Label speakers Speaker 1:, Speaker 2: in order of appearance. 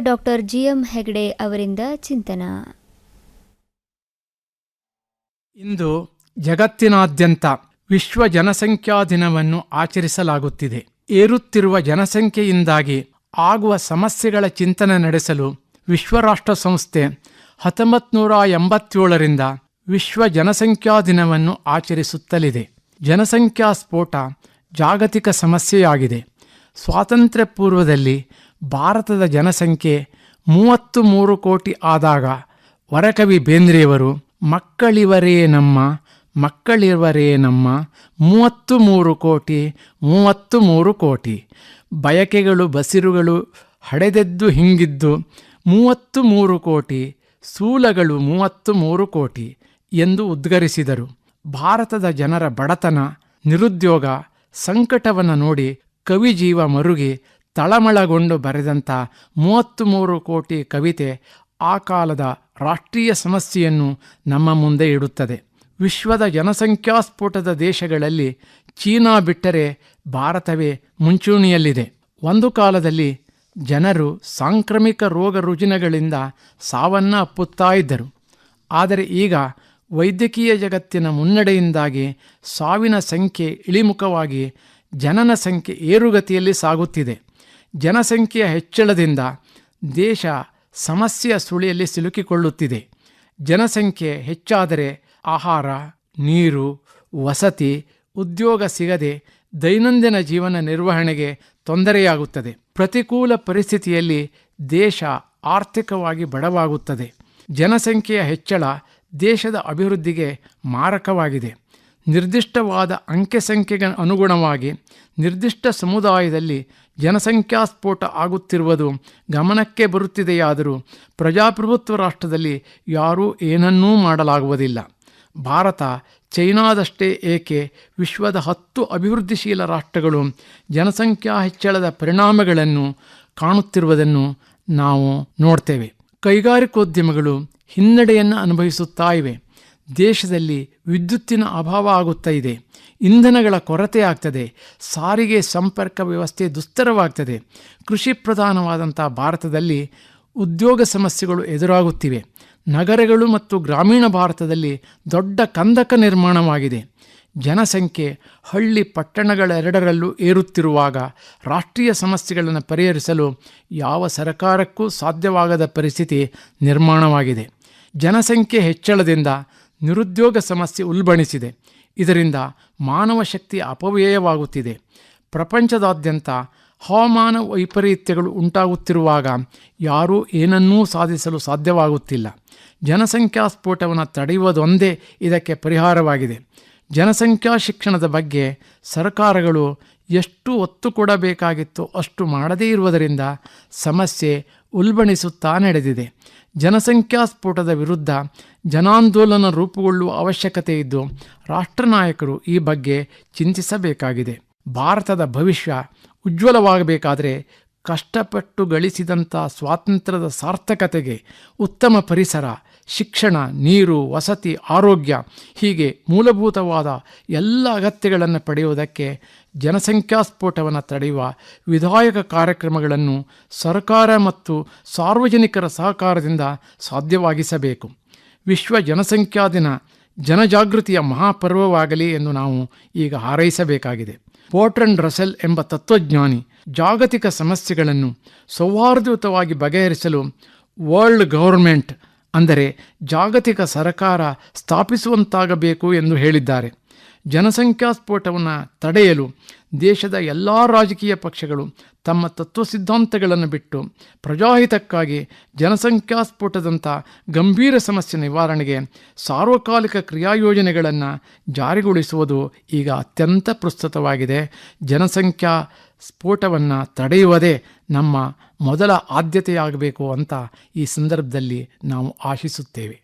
Speaker 1: Doctor GM Hegde ಅವರಿಂದ ಚಿಂತನ.
Speaker 2: ಇಂದು ಜಗತ್ತಿನಾದ್ಯಂತ ವಿಶ್ವ ಜನಸಂಖ್ಯಾ ದಿನವನ್ನು ಆಚರಿಸಲಾಗುತ್ತಿದೆ. ಏರುತ್ತಿರುವ ಜನಸಂಖ್ಯೆಯಿಂದಾಗಿ ಆಗುವ ಸಮಸ್ಯೆಗಳ ಚಿಂತನೆ ನಡೆಸಲು ವಿಶ್ವರಾಷ್ಟ್ರ ಸಂಸ್ಥೆ 1987ರಿಂದ ವಿಶ್ವ ಜನಸಂಖ್ಯಾ ದಿನವನ್ನು ಆಚರಿಸುತ್ತಲಿದೆ. ಜನಸಂಖ್ಯಾ ಸ್ಫೋಟ ಜಾಗತಿಕ ಸಮಸ್ಯೆಯಾಗಿದೆ. ಸ್ವಾತಂತ್ರ್ಯ ಪೂರ್ವದಲ್ಲಿ ಭಾರತದ ಜನಸಂಖ್ಯೆ 33 ಕೋಟಿ ಆದಾಗ ವರಕವಿ ಬೇಂದ್ರೆಯವರು ಮಕ್ಕಳಿವರೇ ನಮ್ಮ 33 ಕೋಟಿ 33 ಕೋಟಿ ಬಯಕೆಗಳು ಬಸಿರುಗಳು ಹಡೆದೆದ್ದು ಹಿಂಗಿದ್ದು 33 ಕೋಟಿ ಸೂಲಗಳು 33 ಕೋಟಿ ಎಂದು ಉದ್ಗರಿಸಿದರು. ಭಾರತದ ಜನರ ಬಡತನ, ನಿರುದ್ಯೋಗ, ಸಂಕಟವನ್ನು ನೋಡಿ ಕವಿ ಜೀವ ಮರುಗಿ ತಳಮಳಗೊಂಡು ಬರೆದಂಥ 33 ಕೋಟಿ ಕವಿತೆ ಆ ಕಾಲದ ರಾಷ್ಟ್ರೀಯ ಸಮಸ್ಯೆಯನ್ನು ನಮ್ಮ ಮುಂದೆ ಇಡುತ್ತದೆ. ವಿಶ್ವದ ಜನಸಂಖ್ಯಾ ಸ್ಫೋಟದ ದೇಶಗಳಲ್ಲಿ ಚೀನಾ ಬಿಟ್ಟರೆ ಭಾರತವೇ ಮುಂಚೂಣಿಯಲ್ಲಿದೆ. ಒಂದು ಕಾಲದಲ್ಲಿ ಜನರು ಸಾಂಕ್ರಾಮಿಕ ರೋಗ ರುಜಿನಗಳಿಂದ ಸಾವನ್ನಪ್ಪುತ್ತಾ ಇದ್ದರು. ಆದರೆ ಈಗ ವೈದ್ಯಕೀಯ ಜಗತ್ತಿನ ಮುನ್ನಡೆಯಿಂದಾಗಿ ಸಾವಿನ ಸಂಖ್ಯೆ ಇಳಿಮುಖವಾಗಿ ಜನನ ಸಂಖ್ಯೆ ಏರುಗತಿಯಲ್ಲಿ ಸಾಗುತ್ತಿದೆ. ಜನಸಂಖ್ಯೆಯ ಹೆಚ್ಚಳದಿಂದ ದೇಶ ಸಮಸ್ಯೆಯ ಸುಳಿಯಲ್ಲಿ ಸಿಲುಕಿಕೊಳ್ಳುತ್ತಿದೆ. ಜನಸಂಖ್ಯೆ ಹೆಚ್ಚಾದರೆ ಆಹಾರ, ನೀರು, ವಸತಿ, ಉದ್ಯೋಗ ಸಿಗದೆ ದೈನಂದಿನ ಜೀವನ ನಿರ್ವಹಣೆಗೆ ತೊಂದರೆಯಾಗುತ್ತದೆ. ಪ್ರತಿಕೂಲ ಪರಿಸ್ಥಿತಿಯಲ್ಲಿ ದೇಶ ಆರ್ಥಿಕವಾಗಿ ಬಡವಾಗುತ್ತದೆ. ಜನಸಂಖ್ಯೆಯ ಹೆಚ್ಚಳ ದೇಶದ ಅಭಿವೃದ್ಧಿಗೆ ಮಾರಕವಾಗಿದೆ. ನಿರ್ದಿಷ್ಟವಾದ ಅಂಕೆಸಂಖ್ಯೆಗೆ ಅನುಗುಣವಾಗಿ ನಿರ್ದಿಷ್ಟ ಸಮುದಾಯದಲ್ಲಿ ಜನಸಂಖ್ಯಾ ಸ್ಫೋಟ ಆಗುತ್ತಿರುವುದು ಗಮನಕ್ಕೆ ಬರುತ್ತಿದೆಯಾದರೂ ಪ್ರಜಾಪ್ರಭುತ್ವ ರಾಷ್ಟ್ರದಲ್ಲಿ ಯಾರೂ ಏನನ್ನೂ ಮಾಡಲಾಗುವುದಿಲ್ಲ. ಭಾರತ, ಚೈನಾದಷ್ಟೇ ಏಕೆ ವಿಶ್ವದ 10 ಅಭಿವೃದ್ಧಿಶೀಲ ರಾಷ್ಟ್ರಗಳು ಜನಸಂಖ್ಯಾ ಹೆಚ್ಚಳದ ಪರಿಣಾಮಗಳನ್ನು ಕಾಣುತ್ತಿರುವುದನ್ನು ನಾವು ನೋಡ್ತೇವೆ. ಕೈಗಾರಿಕೋದ್ಯಮಗಳು ಹಿನ್ನಡೆಯನ್ನು ಅನುಭವಿಸುತ್ತಾ ಇವೆ. ದೇಶದಲ್ಲಿ ವಿದ್ಯುತ್ತಿನ ಅಭಾವ ಆಗುತ್ತಾ ಇದೆ. ಇಂಧನಗಳ ಕೊರತೆ ಆಗ್ತದೆ. ಸಾರಿಗೆ ಸಂಪರ್ಕ ವ್ಯವಸ್ಥೆ ದುಸ್ತರವಾಗ್ತದೆ. ಕೃಷಿ ಪ್ರಧಾನವಾದಂಥ ಭಾರತದಲ್ಲಿ ಉದ್ಯೋಗ ಸಮಸ್ಯೆಗಳು ಎದುರಾಗುತ್ತಿವೆ. ನಗರಗಳು ಮತ್ತು ಗ್ರಾಮೀಣ ಭಾರತದಲ್ಲಿ ದೊಡ್ಡ ಕಂದಕ ನಿರ್ಮಾಣವಾಗಿದೆ. ಜನಸಂಖ್ಯೆ ಹಳ್ಳಿ ಪಟ್ಟಣಗಳೆರಡರಲ್ಲೂ ಏರುತ್ತಿರುವಾಗ ರಾಷ್ಟ್ರೀಯ ಸಮಸ್ಯೆಗಳನ್ನು ಪರಿಹರಿಸಲು ಯಾವ ಸರ್ಕಾರಕ್ಕೂ ಸಾಧ್ಯವಾಗದ ಪರಿಸ್ಥಿತಿ ನಿರ್ಮಾಣವಾಗಿದೆ. ಜನಸಂಖ್ಯೆ ಹೆಚ್ಚಳದಿಂದ ನಿರುದ್ಯೋಗ ಸಮಸ್ಯೆ ಉಲ್ಬಣಿಸಿದೆ. ಇದರಿಂದ ಮಾನವ ಶಕ್ತಿ ಅಪವ್ಯಯವಾಗುತ್ತಿದೆ. ಪ್ರಪಂಚದಾದ್ಯಂತ ಹವಾಮಾನ ವೈಪರೀತ್ಯಗಳು ಉಂಟಾಗುತ್ತಿರುವಾಗ ಯಾರೂ ಏನನ್ನೂ ಸಾಧಿಸಲು ಸಾಧ್ಯವಾಗುತ್ತಿಲ್ಲ. ಜನಸಂಖ್ಯಾ ಸ್ಫೋಟವನ್ನು ತಡೆಯುವುದೊಂದೇ ಇದಕ್ಕೆ ಪರಿಹಾರವಾಗಿದೆ. ಜನಸಂಖ್ಯಾ ಶಿಕ್ಷಣದ ಬಗ್ಗೆ ಸರ್ಕಾರಗಳು ಎಷ್ಟು ಒತ್ತು ಕೊಡಬೇಕಾಗಿತ್ತೋ ಅಷ್ಟು ಮಾಡದೇ ಇರುವುದರಿಂದ ಸಮಸ್ಯೆ ಉಲ್ಬಣಿಸುತ್ತಾ ನಡೆದಿದೆ. ಜನಸಂಖ್ಯಾ ಸ್ಫೋಟದ ವಿರುದ್ಧ ಜನಾಂದೋಲನ ರೂಪುಗೊಳ್ಳುವ ಅವಶ್ಯಕತೆ ಇದ್ದು ರಾಷ್ಟ್ರ ನಾಯಕರು ಈ ಬಗ್ಗೆ ಚಿಂತಿಸಬೇಕಾಗಿದೆ. ಭಾರತದ ಭವಿಷ್ಯ ಉಜ್ವಲವಾಗಬೇಕಾದರೆ ಕಷ್ಟಪಟ್ಟು ಗಳಿಸಿದಂಥ ಸ್ವಾತಂತ್ರ್ಯದ ಸಾರ್ಥಕತೆಗೆ ಉತ್ತಮ ಪರಿಸರ, ಶಿಕ್ಷಣ, ನೀರು, ವಸತಿ, ಆರೋಗ್ಯ ಹೀಗೆ ಮೂಲಭೂತವಾದ ಎಲ್ಲ ಅಗತ್ಯಗಳನ್ನು ಪಡೆಯುವುದಕ್ಕೆ ಜನಸಂಖ್ಯಾ ಸ್ಫೋಟವನ್ನು ತಡೆಯುವ ವಿಧಾಯಕ ಕಾರ್ಯಕ್ರಮಗಳನ್ನು ಸರ್ಕಾರ ಮತ್ತು ಸಾರ್ವಜನಿಕರ ಸಹಕಾರದಿಂದ ಸಾಧ್ಯವಾಗಿಸಬೇಕು. ವಿಶ್ವ ಜನಸಂಖ್ಯಾ ದಿನ ಜನಜಾಗೃತಿಯ ಮಹಾಪರ್ವವಾಗಲಿ ಎಂದು ನಾವು ಈಗ ಹಾರೈಸಬೇಕಾಗಿದೆ. ಪೋರ್ಟ್ರಂಡ್ ರಸೆಲ್ ಎಂಬ ತತ್ವಜ್ಞಾನಿ ಜಾಗತಿಕ ಸಮಸ್ಯೆಗಳನ್ನು ಸೌಹಾರ್ದಯುತವಾಗಿ ಬಗೆಹರಿಸಲು ವರ್ಲ್ಡ್ ಗವರ್ಮೆಂಟ್ ಅಂದರೆ ಜಾಗತಿಕ ಸರ್ಕಾರ ಸ್ಥಾಪಿಸುವಂತಾಗಬೇಕು ಎಂದು ಹೇಳಿದ್ದಾರೆ. ಜನಸಂಖ್ಯಾ ಸ್ಫೋಟವನ್ನು ತಡೆಯಲು ದೇಶದ ಎಲ್ಲ ರಾಜಕೀಯ ಪಕ್ಷಗಳು ತಮ್ಮ ತತ್ವ ಸಿದ್ಧಾಂತಗಳನ್ನು ಬಿಟ್ಟು ಪ್ರಜಾಹಿತಕ್ಕಾಗಿ ಜನಸಂಖ್ಯಾ ಸ್ಫೋಟದಂಥ ಗಂಭೀರ ಸಮಸ್ಯೆ ನಿವಾರಣೆಗೆ ಸಾರ್ವಕಾಲಿಕ ಕ್ರಿಯಾಯೋಜನೆಗಳನ್ನು ಜಾರಿಗೊಳಿಸುವುದು ಈಗ ಅತ್ಯಂತ ಪ್ರಸ್ತುತವಾಗಿದೆ. ಜನಸಂಖ್ಯಾ ಸ್ಫೋಟವನ್ನು ತಡೆಯುವುದೇ ನಮ್ಮ ಮೊದಲ ಆದ್ಯತೆಯಾಗಬೇಕು ಅಂತ ಈ ಸಂದರ್ಭದಲ್ಲಿ ನಾವು ಆಶಿಸುತ್ತೇವೆ.